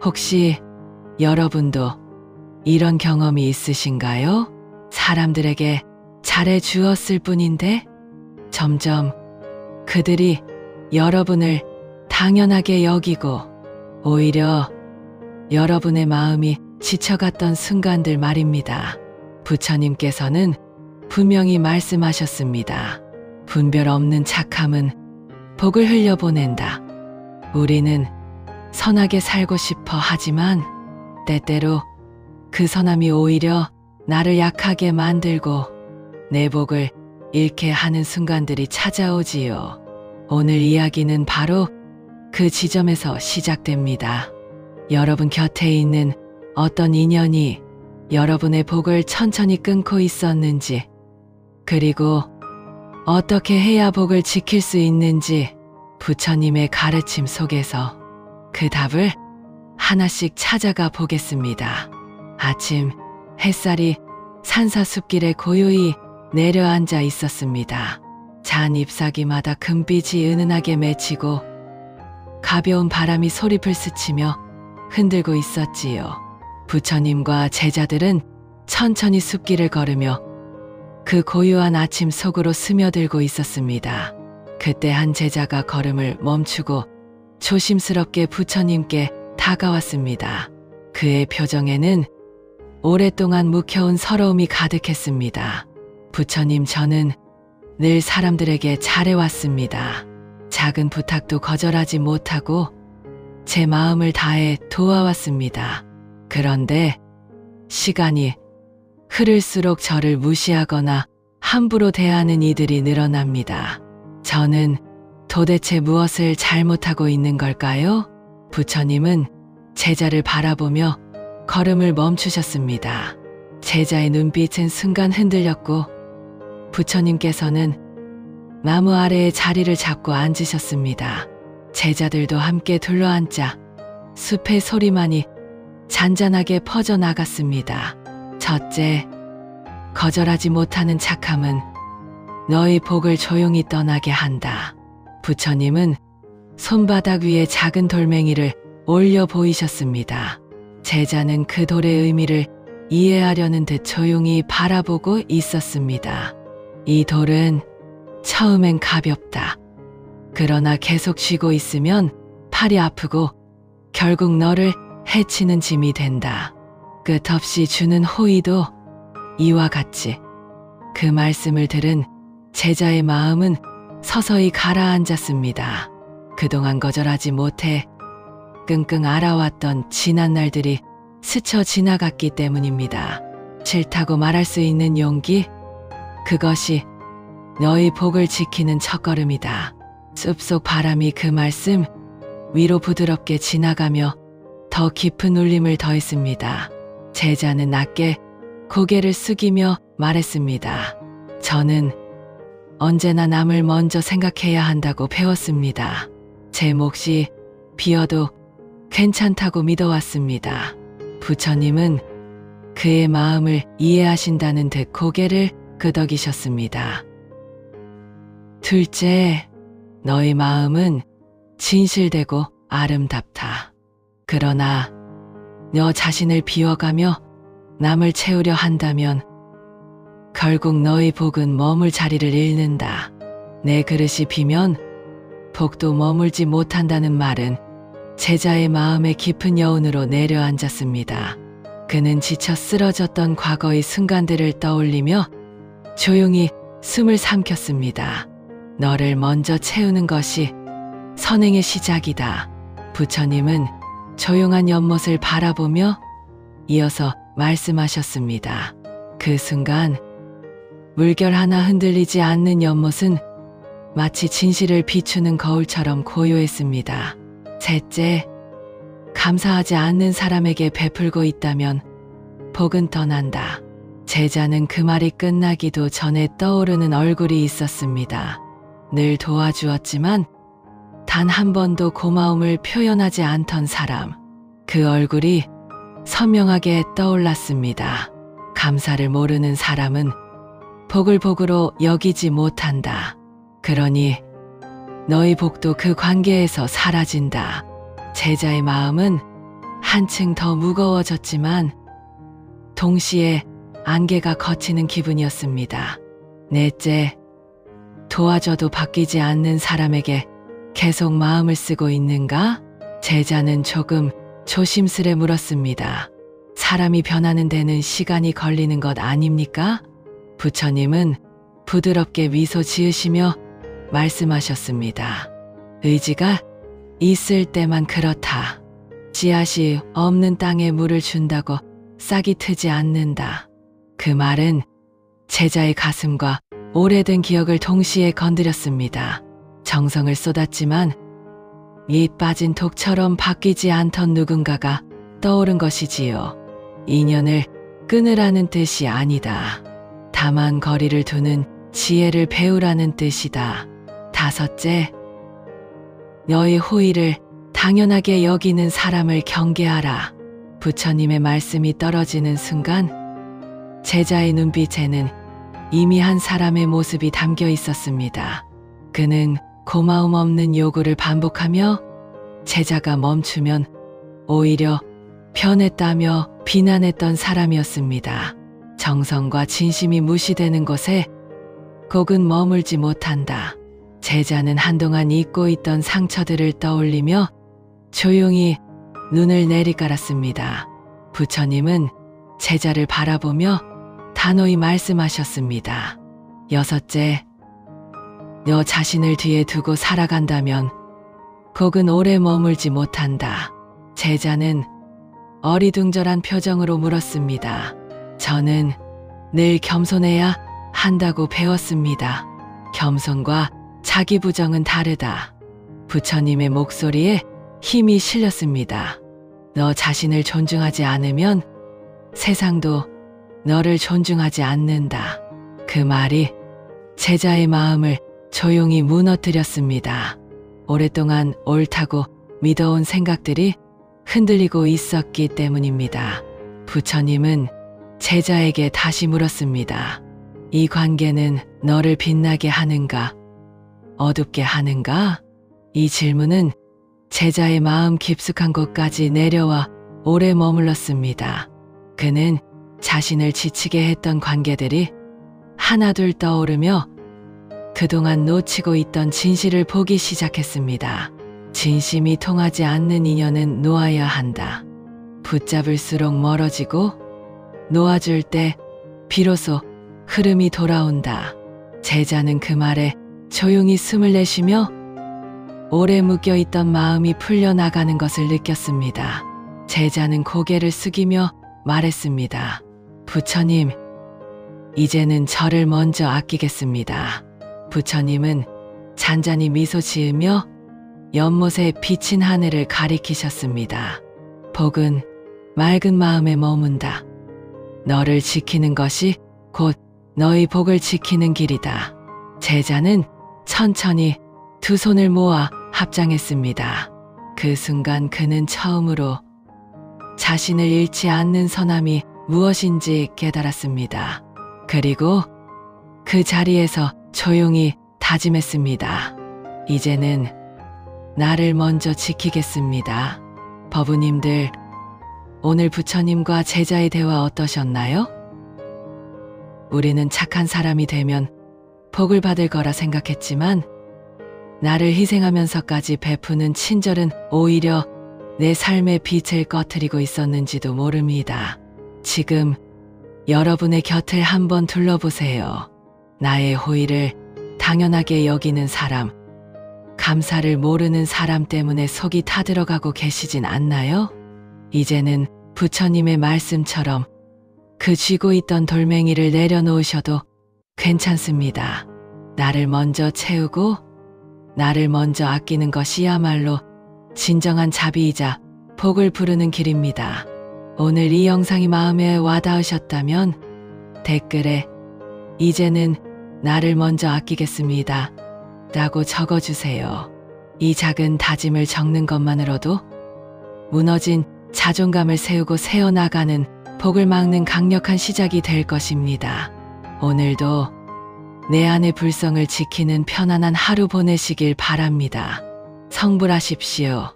혹시 여러분도 이런 경험이 있으신가요? 사람들에게 잘해 주었을 뿐인데 점점 그들이 여러분을 당연하게 여기고 오히려 여러분의 마음이 지쳐갔던 순간들 말입니다. 부처님께서는 분명히 말씀하셨습니다. 분별 없는 착함은 복을 흘려보낸다. 우리는 선하게 살고 싶어 하지만 때때로 그 선함이 오히려 나를 약하게 만들고 내 복을 잃게 하는 순간들이 찾아오지요. 오늘 이야기는 바로 그 지점에서 시작됩니다. 여러분 곁에 있는 어떤 인연이 여러분의 복을 천천히 끊고 있었는지, 그리고 어떻게 해야 복을 지킬 수 있는지 부처님의 가르침 속에서 그 답을 하나씩 찾아가 보겠습니다. 아침 햇살이 산사숲길에 고요히 내려앉아 있었습니다. 잔 잎사귀마다 금빛이 은은하게 맺히고 가벼운 바람이 소리를 스치며 흔들고 있었지요. 부처님과 제자들은 천천히 숲길을 걸으며 그 고요한 아침 속으로 스며들고 있었습니다. 그때 한 제자가 걸음을 멈추고 조심스럽게 부처님께 다가왔습니다. 그의 표정에는 오랫동안 묵혀온 서러움이 가득했습니다. 부처님, 저는 늘 사람들에게 잘해왔습니다. 작은 부탁도 거절하지 못하고 제 마음을 다해 도와왔습니다. 그런데 시간이 흐를수록 저를 무시하거나 함부로 대하는 이들이 늘어납니다. 저는 도대체 무엇을 잘못하고 있는 걸까요? 부처님은 제자를 바라보며 걸음을 멈추셨습니다. 제자의 눈빛은 순간 흔들렸고 부처님께서는 나무 아래에 자리를 잡고 앉으셨습니다. 제자들도 함께 둘러앉자 숲의 소리만이 잔잔하게 퍼져나갔습니다. 첫째, 거절하지 못하는 착함은 너의 복을 조용히 떠나게 한다. 부처님은 손바닥 위에 작은 돌멩이를 올려 보이셨습니다. 제자는 그 돌의 의미를 이해하려는 듯 조용히 바라보고 있었습니다. 이 돌은 처음엔 가볍다. 그러나 계속 쥐고 있으면 팔이 아프고 결국 너를 해치는 짐이 된다. 끝없이 주는 호의도 이와 같이. 그 말씀을 들은 제자의 마음은 서서히 가라앉았습니다. 그동안 거절하지 못해 끙끙 앓아왔던 지난 날들이 스쳐 지나갔기 때문입니다. 싫다고 말할 수 있는 용기, 그것이 너의 복을 지키는 첫걸음이다. 숲속 바람이 그 말씀 위로 부드럽게 지나가며 더 깊은 울림을 더했습니다. 제자는 낮게 고개를 숙이며 말했습니다. 저는 언제나 남을 먼저 생각해야 한다고 배웠습니다. 제 몫이 비어도 괜찮다고 믿어왔습니다. 부처님은 그의 마음을 이해하신다는 듯 고개를 끄덕이셨습니다. 둘째, 너의 마음은 진실되고 아름답다. 그러나 너 자신을 비워가며 남을 채우려 한다면 결국 너의 복은 머물 자리를 잃는다. 내 그릇이 비면 복도 머물지 못한다는 말은 제자의 마음에 깊은 여운으로 내려앉았습니다. 그는 지쳐 쓰러졌던 과거의 순간들을 떠올리며 조용히 숨을 삼켰습니다. 너를 먼저 채우는 것이 선행의 시작이다. 부처님은 조용한 연못을 바라보며 이어서 말씀하셨습니다. 그 순간 물결 하나 흔들리지 않는 연못은 마치 진실을 비추는 거울처럼 고요했습니다. 셋째, 감사하지 않는 사람에게 베풀고 있다면 복은 떠난다. 제자는 그 말이 끝나기도 전에 떠오르는 얼굴이 있었습니다. 늘 도와주었지만 단 한 번도 고마움을 표현하지 않던 사람. 그 얼굴이 선명하게 떠올랐습니다. 감사를 모르는 사람은 복을 복으로 여기지 못한다. 그러니 너희 복도 그 관계에서 사라진다. 제자의 마음은 한층 더 무거워졌지만 동시에 안개가 걷히는 기분이었습니다. 넷째, 도와줘도 바뀌지 않는 사람에게 계속 마음을 쓰고 있는가? 제자는 조금 조심스레 물었습니다. 사람이 변하는 데는 시간이 걸리는 것 아닙니까? 부처님은 부드럽게 미소 지으시며 말씀하셨습니다. 의지가 있을 때만 그렇다. 씨앗이 없는 땅에 물을 준다고 싹이 트지 않는다. 그 말은 제자의 가슴과 오래된 기억을 동시에 건드렸습니다. 정성을 쏟았지만 밑 빠진 독처럼 바뀌지 않던 누군가가 떠오른 것이지요. 인연을 끊으라는 뜻이 아니다. 다만 거리를 두는 지혜를 배우라는 뜻이다. 다섯째, 너의 호의를 당연하게 여기는 사람을 경계하라. 부처님의 말씀이 떨어지는 순간 제자의 눈빛에는 이미 한 사람의 모습이 담겨 있었습니다. 그는 고마움 없는 요구를 반복하며 제자가 멈추면 오히려 변했다며 비난했던 사람이었습니다. 정성과 진심이 무시되는 곳에 곡은 머물지 못한다. 제자는 한동안 잊고 있던 상처들을 떠올리며 조용히 눈을 내리깔았습니다. 부처님은 제자를 바라보며 단호히 말씀하셨습니다. 여섯째, 너 자신을 뒤에 두고 살아간다면 곡은 오래 머물지 못한다. 제자는 어리둥절한 표정으로 물었습니다. 저는 늘 겸손해야 한다고 배웠습니다. 겸손과 자기 부정은 다르다. 부처님의 목소리에 힘이 실렸습니다. 너 자신을 존중하지 않으면 세상도 너를 존중하지 않는다. 그 말이 제자의 마음을 조용히 무너뜨렸습니다. 오랫동안 옳다고 믿어온 생각들이 흔들리고 있었기 때문입니다. 부처님은 제자에게 다시 물었습니다. 이 관계는 너를 빛나게 하는가? 어둡게 하는가? 이 질문은 제자의 마음 깊숙한 곳까지 내려와 오래 머물렀습니다. 그는 자신을 지치게 했던 관계들이 하나둘 떠오르며 그동안 놓치고 있던 진실을 보기 시작했습니다. 진심이 통하지 않는 인연은 놓아야 한다. 붙잡을수록 멀어지고 놓아줄 때 비로소 흐름이 돌아온다. 제자는 그 말에 조용히 숨을 내쉬며 오래 묶여있던 마음이 풀려나가는 것을 느꼈습니다. 제자는 고개를 숙이며 말했습니다. 부처님, 이제는 저를 먼저 아끼겠습니다. 부처님은 잔잔히 미소 지으며 연못에 비친 하늘을 가리키셨습니다. 복은 맑은 마음에 머문다. 너를 지키는 것이 곧 너의 복을 지키는 길이다. 제자는 천천히 두 손을 모아 합장했습니다. 그 순간 그는 처음으로 자신을 잃지 않는 선함이 무엇인지 깨달았습니다. 그리고 그 자리에서 조용히 다짐했습니다. 이제는 나를 먼저 지키겠습니다. 법우님들, 오늘 부처님과 제자의 대화 어떠셨나요? 우리는 착한 사람이 되면 복을 받을 거라 생각했지만 나를 희생하면서까지 베푸는 친절은 오히려 내 삶의 빛을 꺼트리고 있었는지도 모릅니다. 지금 여러분의 곁을 한번 둘러보세요. 나의 호의를 당연하게 여기는 사람, 감사를 모르는 사람 때문에 속이 타들어가고 계시진 않나요? 이제는 부처님의 말씀처럼 그 쥐고 있던 돌멩이를 내려놓으셔도 괜찮습니다. 나를 먼저 채우고 나를 먼저 아끼는 것이야말로 진정한 자비이자 복을 부르는 길입니다. 오늘 이 영상이 마음에 와닿으셨다면 댓글에 이제는 나를 먼저 아끼겠습니다 라고 적어주세요. 이 작은 다짐을 적는 것만으로도 무너진 자존감을 세우고 세워나가는 복을 막는 강력한 시작이 될 것입니다. 오늘도 내 안의 불성을 지키는 편안한 하루 보내시길 바랍니다. 성불하십시오.